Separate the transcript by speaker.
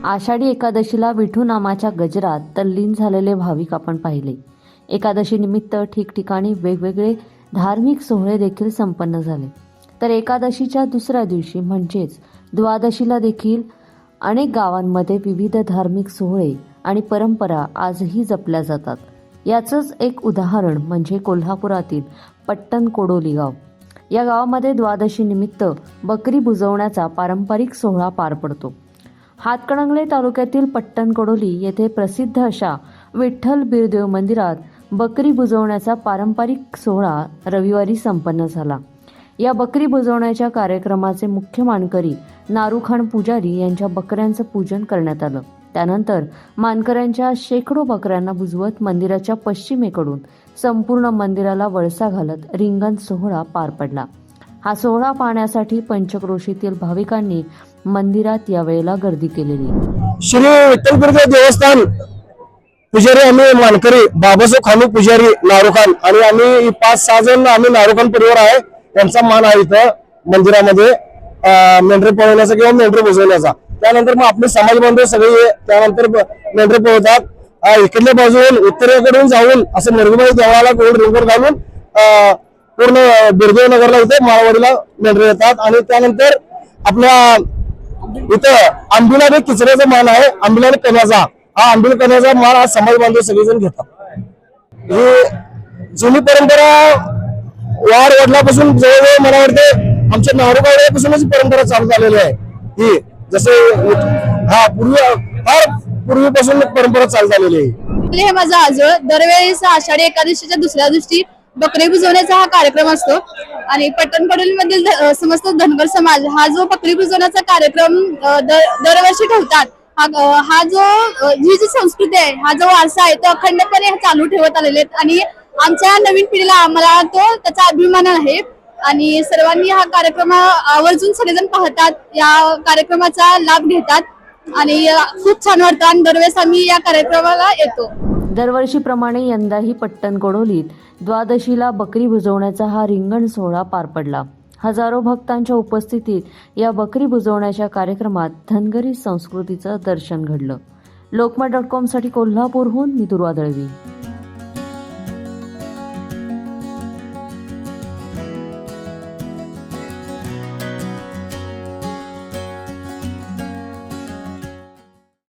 Speaker 1: आषाढी एकादशीला विठू नामाच्या गजरात तल्लीन झालेले भाविक आपण पाहिले। एकादशी निमित्त ठिकठिकाणी वेगवेगळे धार्मिक सोहळे देखील संपन्न झाले। तर एकादशीच्या दुसऱ्या दिवशी म्हणजेच द्वादशीला देखील अनेक गावांमध्ये विविध धार्मिक सोहळे आणि परंपरा आजही जपल्या जातात। याचंच एक उदाहरण म्हणजे कोल्हापुरातील पट्टण कोडोली गाव। या गावामध्ये द्वादशी निमित्त बकरी बुजवण्याचा पारंपरिक सोहळा पार पडतो। हातकणंगले तालुक्यातील पट्टण कोडोली येथे प्रसिद्ध अशा विठ्ठल बिरदेव मंदिरात बकरी बुजवण्याचा पारंपरिक सोहळा रविवारी संपन्न झाला। या बकरी बुजवण्याच्या कार्यक्रमाचे मुख्य मानकरी नारूखान पुजारी यांच्या बकऱ्यांचं पूजन करण्यात आलं। त्यानंतर मानकऱ्यांच्या शेकडो बकऱ्यांना बुजवत मंदिराच्या पश्चिमेकडून संपूर्ण मंदिराला वळसा घालत रिंगण सोहळा पार पडला। हा सोहळा पाहण्यासाठी पंचक्रोशीतील भाविकांनी मंदिरात यावेळेला गर्दी केलेली।
Speaker 2: श्री विठ्ठल बिरदेव देवस्थान पुजारी आम्ही मानकरी बाबासाहेब खानू पुजारी नारूखान आणि आम्ही 5-6 जण आम्ही नारूखान परिवार आहे। त्यांचा मान आहे इथं मंदिरामध्ये मेंढरे पळवण्याचा किंवा मेंढरे बुजवण्याचा। त्यानंतर मग आपले समाज बांधव सगळे त्यानंतर मेंढरे पळवतात। इकडल्या बाजून उत्तरेकडून जाऊन असं निर्गुबाई देवळाला गोल रिंगण घालून पूर्ण बिरदेव नगरला इथे माळवाडीला मेंढरे येतात। आणि त्यानंतर आपल्या इथं आंबिला किचऱ्याचा मान आहे, आंबिला कण्याचा हा आंबिल कण्याचा मान हा समाज बांधव सगळेजण घेतात। ही जुनी परंपरा वार वडलापासून जवळजवळ मला वाटते आमच्या नारूगावपासूनच परंपरा चालू झालेली आहे। ही जसे फार पूर्वीपासून परंपरा चालू झालेली आहे।
Speaker 3: हे माझा आजोळ दरवेळेस आषाढी एकादशीच्या दुसऱ्या दिवशी बकरी बुजवण्याचा हा कार्यक्रम असतो आणि पट्टण कोडोली मधील समस्त धनगर समाज हा जो बकरी बुजवण्याचा कार्यक्रम दरवर्षी ठेवतात। हा जो ही जी संस्कृती आहे, हा जो वारसा आहे तो अखंडपणे चालू ठेवत आलेले आहेत आणि आमच्या नवीन पिढीला आम्हाला तो त्याचा अभिमान आहे आणि सर्वांनी हा कार्यक्रम आवर्जून सगळेजण पाहतात, या कार्यक्रमाचा लाभ घेतात आणि खूप छान वाटतं आणि दरवेळेस आम्ही या कार्यक्रमाला येतो।
Speaker 1: दरवर्षीप्रमाणे यंदाही पट्टण कोडोलीत द्वादशीला बकरी बुजवण्याचा हा रिंगण सोहळा पार पडला। हजारो भक्तांच्या उपस्थितीत या बकरी बुजवण्याच्या कार्यक्रमात धनगरी संस्कृतीचं दर्शन घडलं। लोकमत.com साठी कोल्हापूरहून मी दुर्वा दळवी।